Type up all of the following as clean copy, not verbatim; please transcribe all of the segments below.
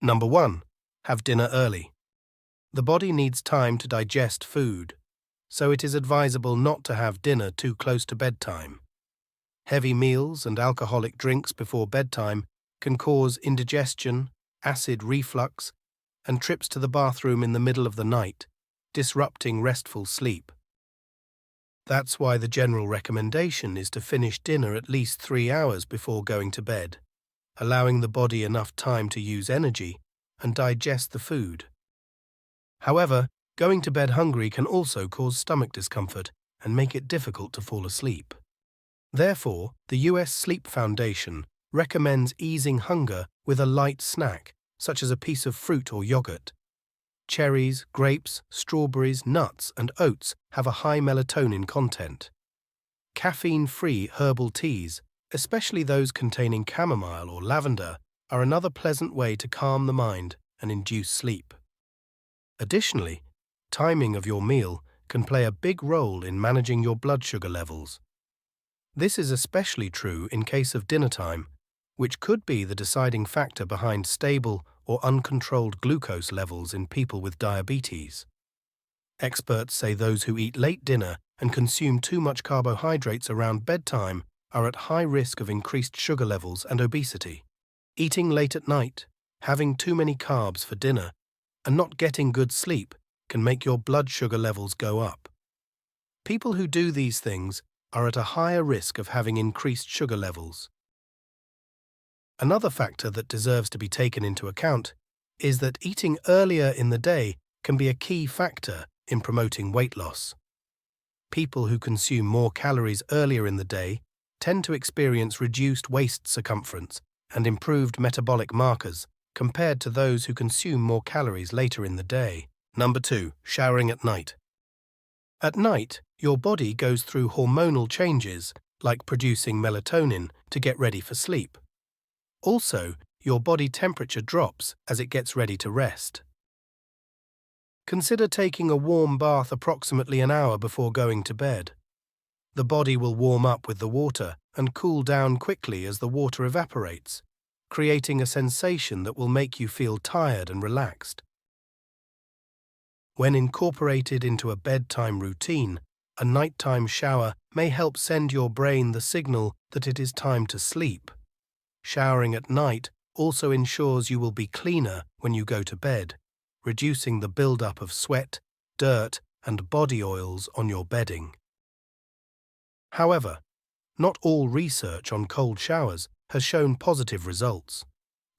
Number 1. Have dinner early. The body needs time to digest food, so it is advisable not to have dinner too close to bedtime. Heavy meals and alcoholic drinks before bedtime can cause indigestion, acid reflux, and trips to the bathroom in the middle of the night, disrupting restful sleep. That's why the general recommendation is to finish dinner at least 3 hours before going to bed, allowing the body enough time to use energy and digest the food. However, going to bed hungry can also cause stomach discomfort and make it difficult to fall asleep. Therefore, the US Sleep Foundation recommends easing hunger with a light snack, such as a piece of fruit or yogurt. Cherries, grapes, strawberries, nuts, and oats have a high melatonin content. Caffeine-free herbal teas, especially those containing chamomile or lavender, are another pleasant way to calm the mind and induce sleep. Additionally, timing of your meal can play a big role in managing your blood sugar levels. This is especially true in case of dinner time, which could be the deciding factor behind stable or uncontrolled glucose levels in people with diabetes. Experts say those who eat late dinner and consume too much carbohydrates around bedtime are at high risk of increased sugar levels and obesity. Eating late at night, having too many carbs for dinner, and not getting good sleep can make your blood sugar levels go up. People who do these things are at a higher risk of having increased sugar levels. Another factor that deserves to be taken into account is that eating earlier in the day can be a key factor in promoting weight loss. People who consume more calories earlier in the day tend to experience reduced waist circumference and improved metabolic markers compared to those who consume more calories later in the day. Number 2. Showering at night. At night, your body goes through hormonal changes like producing melatonin to get ready for sleep. Also, your body temperature drops as it gets ready to rest. Consider taking a warm bath approximately an hour before going to bed. The body will warm up with the water and cool down quickly as the water evaporates, creating a sensation that will make you feel tired and relaxed. When incorporated into a bedtime routine, a nighttime shower may help send your brain the signal that it is time to sleep. Showering at night also ensures you will be cleaner when you go to bed, reducing the buildup of sweat, dirt, and body oils on your bedding. However, not all research on cold showers has shown positive results.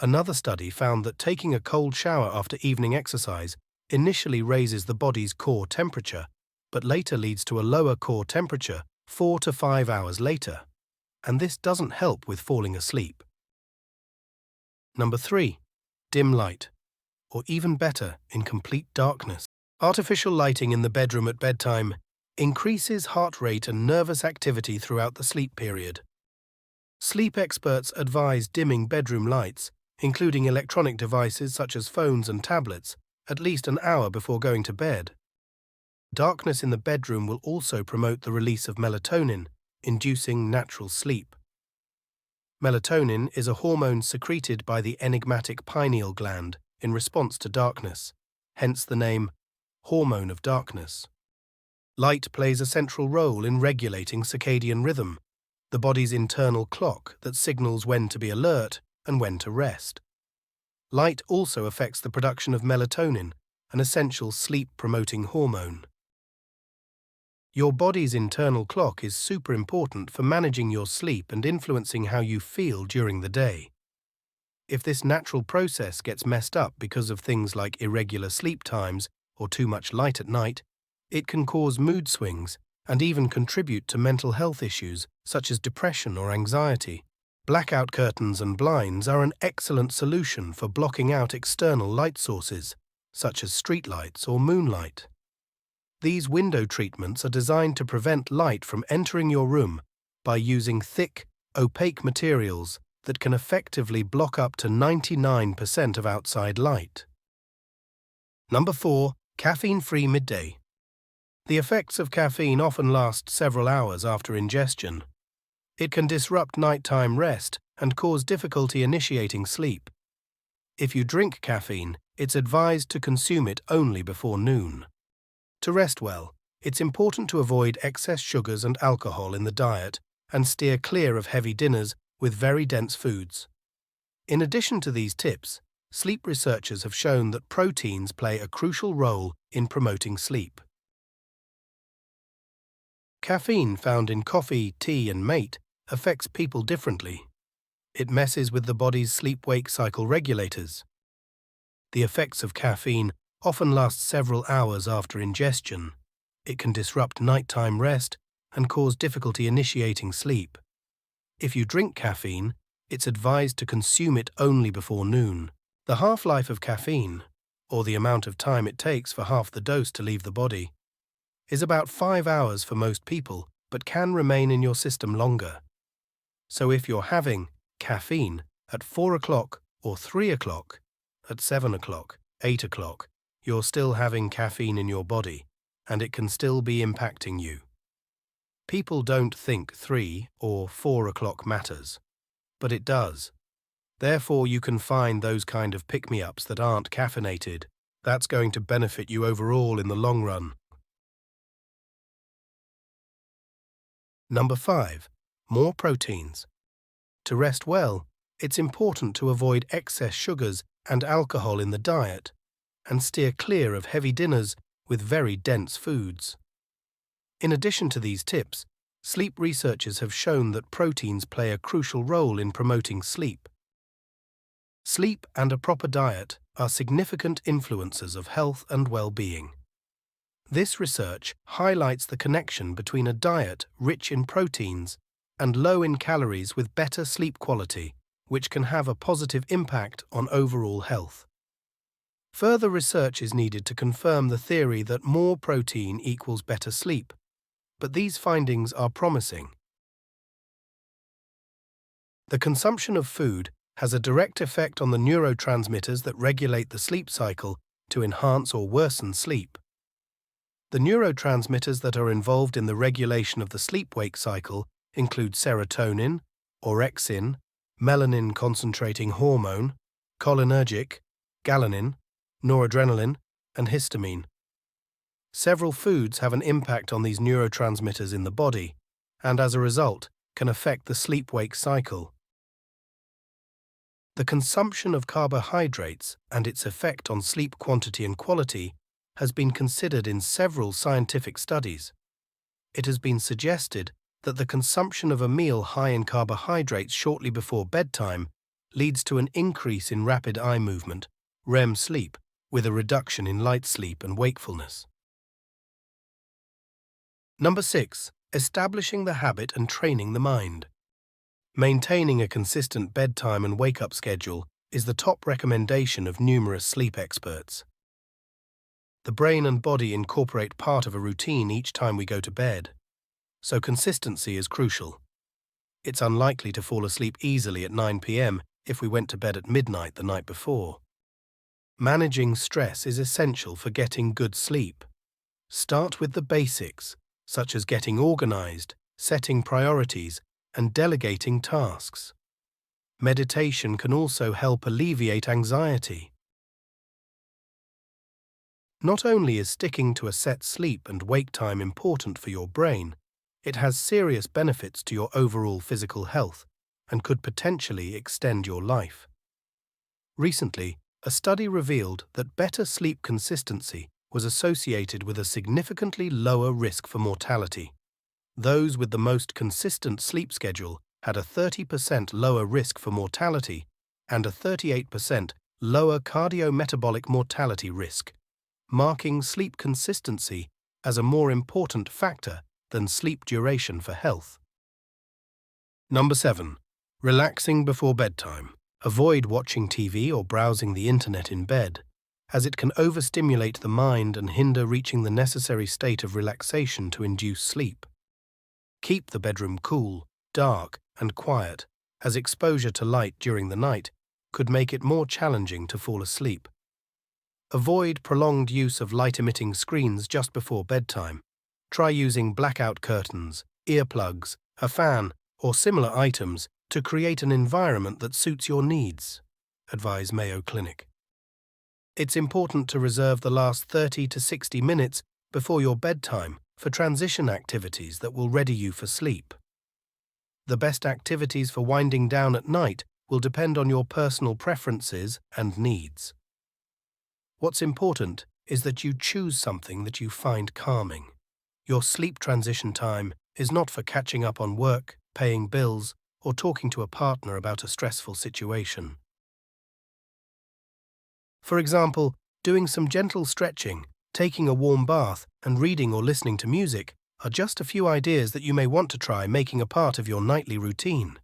Another study found that taking a cold shower after evening exercise initially raises the body's core temperature, but later leads to a lower core temperature 4 to 5 hours later, and this doesn't help with falling asleep. Number 3. Dim light, or even better, in complete darkness. Artificial lighting in the bedroom at bedtime increases heart rate and nervous activity throughout the sleep period. Sleep experts advise dimming bedroom lights, including electronic devices such as phones and tablets, at least an hour before going to bed. Darkness in the bedroom will also promote the release of melatonin, inducing natural sleep. Melatonin is a hormone secreted by the enigmatic pineal gland in response to darkness, hence the name hormone of darkness. Light plays a central role in regulating circadian rhythm, the body's internal clock that signals when to be alert and when to rest. Light also affects the production of melatonin, an essential sleep-promoting hormone. Your body's internal clock is super important for managing your sleep and influencing how you feel during the day. If this natural process gets messed up because of things like irregular sleep times or too much light at night, it can cause mood swings and even contribute to mental health issues such as depression or anxiety. Blackout curtains and blinds are an excellent solution for blocking out external light sources, such as streetlights or moonlight. These window treatments are designed to prevent light from entering your room by using thick, opaque materials that can effectively block up to 99% of outside light. Number 4. Caffeine-free midday. The effects of caffeine often last several hours after ingestion. It can disrupt nighttime rest and cause difficulty initiating sleep. If you drink caffeine, it's advised to consume it only before noon. To rest well, it's important to avoid excess sugars and alcohol in the diet and steer clear of heavy dinners with very dense foods. In addition to these tips, sleep researchers have shown that proteins play a crucial role in promoting sleep. Caffeine found in coffee, tea, and mate affects people differently. It messes with the body's sleep-wake cycle regulators. The effects of caffeine often last several hours after ingestion. It can disrupt nighttime rest and cause difficulty initiating sleep. If you drink caffeine, it's advised to consume it only before noon. The half-life of caffeine, or the amount of time it takes for half the dose to leave the body, is about 5 hours for most people, but can remain in your system longer. So if you're having caffeine at 4 o'clock or 3 o'clock, at 7 o'clock, 8 o'clock, you're still having caffeine in your body, and it can still be impacting you. People don't think 3 or 4 o'clock matters, but it does. Therefore, you can find those kind of pick-me-ups that aren't caffeinated. That's going to benefit you overall in the long run. Number 5. More proteins. To rest well, it's important to avoid excess sugars and alcohol in the diet and steer clear of heavy dinners with very dense foods. In addition to these tips, sleep researchers have shown that proteins play a crucial role in promoting sleep. Sleep and a proper diet are significant influencers of health and well-being. This research highlights the connection between a diet rich in proteins and low in calories with better sleep quality, which can have a positive impact on overall health. Further research is needed to confirm the theory that more protein equals better sleep, but these findings are promising. The consumption of food has a direct effect on the neurotransmitters that regulate the sleep cycle to enhance or worsen sleep. The neurotransmitters that are involved in the regulation of the sleep-wake cycle include serotonin, orexin, melanin-concentrating hormone, cholinergic, galanin, noradrenaline, and histamine. Several foods have an impact on these neurotransmitters in the body, and as a result, can affect the sleep-wake cycle. The consumption of carbohydrates and its effect on sleep quantity and quality has been considered in several scientific studies. It has been suggested that the consumption of a meal high in carbohydrates shortly before bedtime leads to an increase in rapid eye movement, REM sleep, with a reduction in light sleep and wakefulness. Number 6. Establishing the habit and training the mind. Maintaining a consistent bedtime and wake-up schedule is the top recommendation of numerous sleep experts. The brain and body incorporate part of a routine each time we go to bed, so consistency is crucial. It's unlikely to fall asleep easily at 9 p.m. if we went to bed at midnight the night before. Managing stress is essential for getting good sleep. Start with the basics, such as getting organized, setting priorities, and delegating tasks. Meditation can also help alleviate anxiety. Not only is sticking to a set sleep and wake time important for your brain, it has serious benefits to your overall physical health and could potentially extend your life. Recently, a study revealed that better sleep consistency was associated with a significantly lower risk for mortality. Those with the most consistent sleep schedule had a 30% lower risk for mortality and a 38% lower cardiometabolic mortality risk, marking sleep consistency as a more important factor than sleep duration for health. Number 7. Relaxing before bedtime. Avoid watching TV or browsing the internet in bed, as it can overstimulate the mind and hinder reaching the necessary state of relaxation to induce sleep. Keep the bedroom cool, dark, and quiet, as exposure to light during the night could make it more challenging to fall asleep. Avoid prolonged use of light-emitting screens just before bedtime. Try using blackout curtains, earplugs, a fan, or similar items to create an environment that suits your needs. advise Mayo Clinic. It's important to reserve the last 30 to 60 minutes before your bedtime for transition activities that will ready you for sleep. The best activities for winding down at night will depend on your personal preferences and needs. What's important is that you choose something that you find calming. Your sleep transition time is not for catching up on work, paying bills, or talking to a partner about a stressful situation. For example, doing some gentle stretching, taking a warm bath, and reading or listening to music are just a few ideas that you may want to try making a part of your nightly routine.